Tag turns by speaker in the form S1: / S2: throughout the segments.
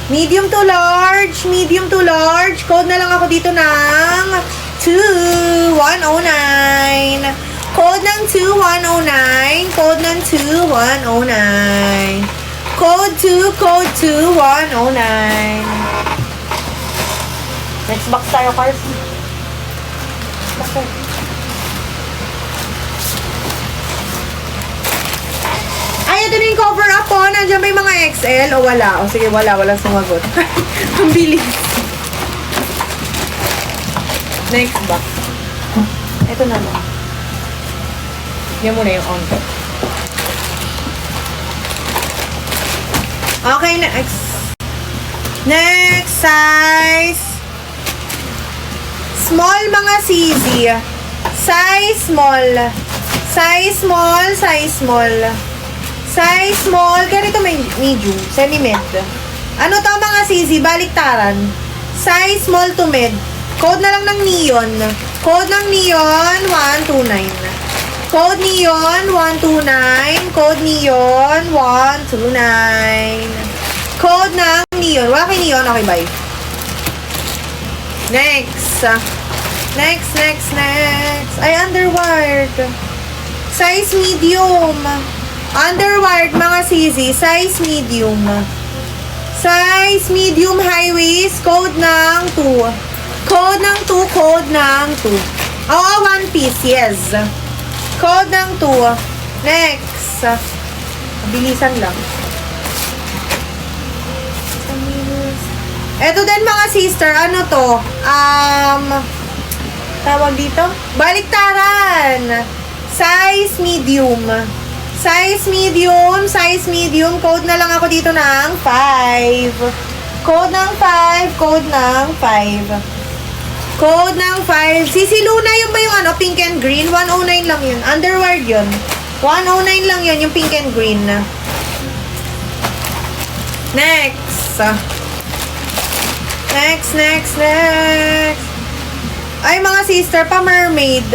S1: Medium to large. Medium to large. Code na lang ako dito ng 2109. Code ng 2109. Code ng 2109. Code 2109. Next box tayo, Cars. Okay. Ay, ito na yung cover up po. Nandiyan ba yung mga XL o wala? O sige, wala. Walang sumagot. Ang bilis. Next box. Ito na lang. Yan muna yung on. Okay, next. Next size. Small mga CZ. Size small. Size small, size small. Size small, ganito may medium, semi-med. Ano to mga CZ? Baliktaran. Size small to med. Code na lang ng neon. Code ng neon, 129. Code neon, 129. Code neon, 129. Code ng neon. Wala kay neon, okay, bye. Next. Next. Ay, underwired. Size medium. Underwired mga CZ, size medium. Size medium high waist, code ng 2. Code ng 2, code ng 2. Oo, one piece, yes. Code ng 2. Next. Bilisan lang. Eto din mga sister, ano to? Tawag dito? Baliktaran. Size medium. Size medium, code na lang ako dito ng 5. Code ng 5, code ng 5. Code ng 5. Si Luna yun ba yung ano, pink and green? 109 lang yun. Underwear yun. 109 lang yun, yung pink and green. Next. Next. Ay, mga sister, pa mermaid.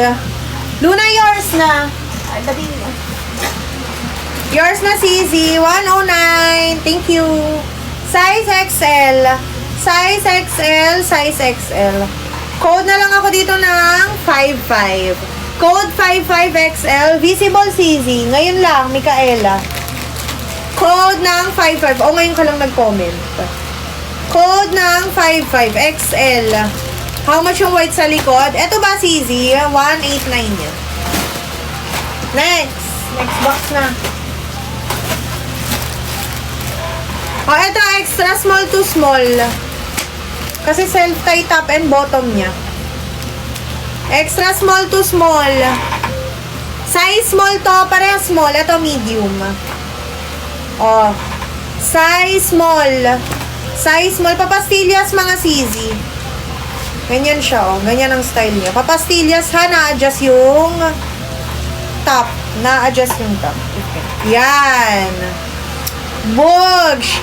S1: Luna, yours na. Ay, dabi mo. Yours na, CZ. 109. Thank you. Size XL. Size XL. Size XL. Code na lang ako dito ng 55. Code 55XL. Visible CZ. Ngayon lang, Micaela. Code ng 55. O, ngayon ka lang nag-comment. Code ng 55XL. How much yung white sa likod? Ito ba, CZ? 189 yan. Next. Next box na. Oh, ito extra small to small. Kasi self-tie top and bottom niya. Extra small to small. Size small to, parehas small. Ito medium. Oh. Size small. Size small. Papastillas mga CZ. Ganyan siya, oh. Ganyan ang style niya. Papastillas ha, na-adjust yung top. Na-adjust yung top. Okay. Yan. Bogs.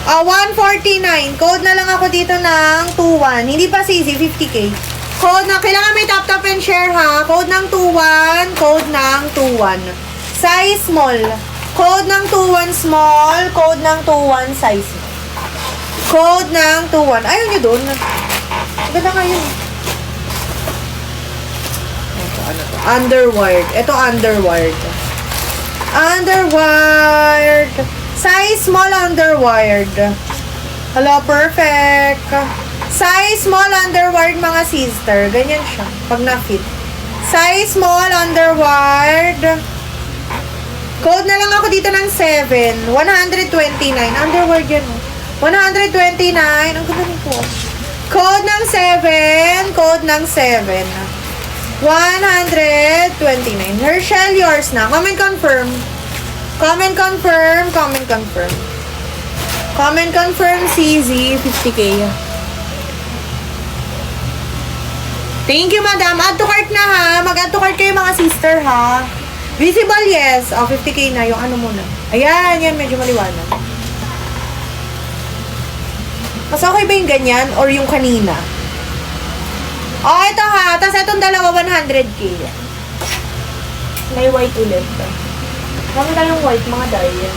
S1: 149. Code na lang ako dito ng 21. Hindi pa CZ, 50k. Code na, kailangan may tap and share ha. Code ng 21. Code ng 21. Size small. Code ng 21 small. Code ng 21 size. Code ng 21. Ayaw nyo dun. Ganda nga yun. Ito, ano to? Underwired. Ito, underwired. Underwired. Size small underwired. Hello, perfect. Size small underwired mga sister. Ganyan siya. Pag na-fit. Size small underwired. Code na lang ako dito ng 7. 129. Underwired yan. 129. Ang ganda nito. Code ng 7. Code ng 7. 129. Herschel, yours na. Comment confirm. Comment confirm. Comment confirm. Comment confirm, CZ. 50k. Thank you, madam. Add to cart na ha. Mag-add to cart kayo mga sister ha. Visible, yes. 50k na. Yung ano muna. Ayan, yan. Medyo maliwanag. Mas okay ba yung ganyan or yung kanina? Ito ha. Tapos itong dalawa, 100k. May white ulit. Kami na yung white, mga dye.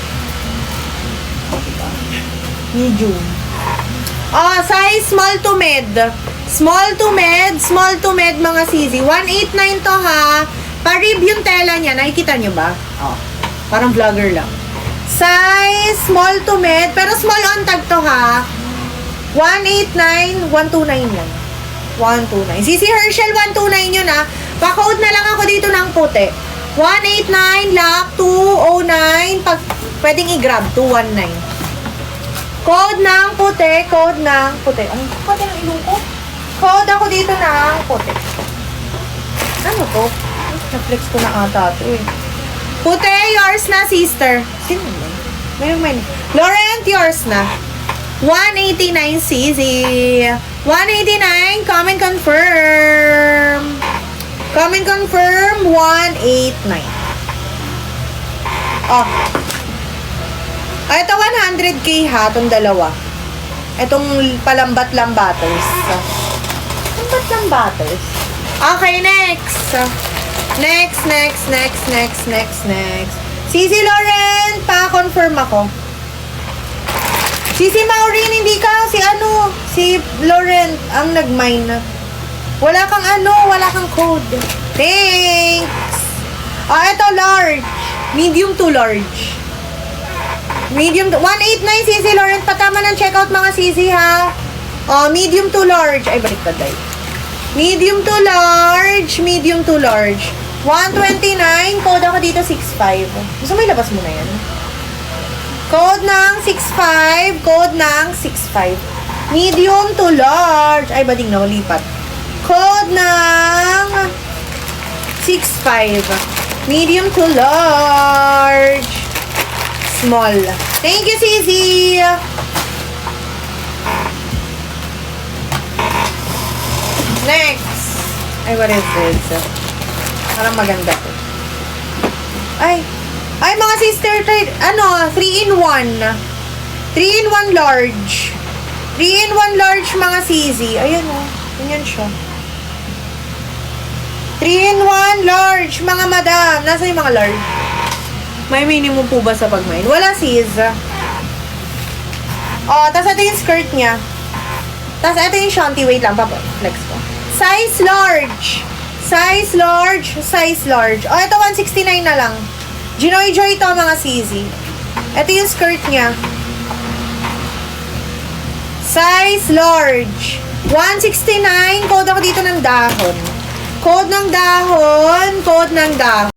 S1: Medium. Size small to med. Small to med mga sisi. 189 to ha. Parib yung tela niya. Nakikita nyo ba? Parang vlogger lang. Size small to med. Pero small on tag to ha. 189, 129 lang. 129. Sisi Herschel, 129 yun ha. Pa-code na lang ako dito ng puti. 189, lock, 209. Pag, pwedeng i-grab, 219. Code ng puti, code ng puti. Ay, pati ang ilong ko. Code ako dito ng puti. Ano to? Na-flex ko na ata ito eh. Puti, yours na, sister. Sino yun? May. Laurent, yours na. 189 CZ. 189, comment confirm. Comment confirm, 189. Ito 100k ha, itong dalawa. Itong palambat-lambaters. Lambat-lambaters. Okay, next. Next. Sisi Lauren, pa-confirm ako. Sisi Maureen, hindi ka, si Lauren ang nag-mine. Wala kang code. Thanks. Ito large. Medium to large. Medium to, 189 Sisi Lauren, patama ng checkout mga Sisi ha. Medium to large. Ay, baliktad tayo. Medium to large. 129, code ako dito 65. Gusto mo ilabas mo na yan? Code ng 65. Medium to large. Ay, bading na, lipat. Code ng 65. Medium to large. Small. Thank you, Sisi. Next. Ay, what is this? Parang maganda to. Ay, mga sister, 3-in-1. 3-in-1 large. 3-in-1 large, mga Sisi. Ayan o. Ganyan siya. 3-in-1 large, mga madam. Nasa yung mga large? May minimum po ba sa pag-mine? Wala, sis. Tas ito yung skirt niya. Tas ito yung shanty. Wait lang, flex ko. Size large. Ito 169 na lang. Ginoy Joy to, mga Sisi. Ito yung skirt niya. Size large. 169. Code ako dito ng dahon. Code ng dahon.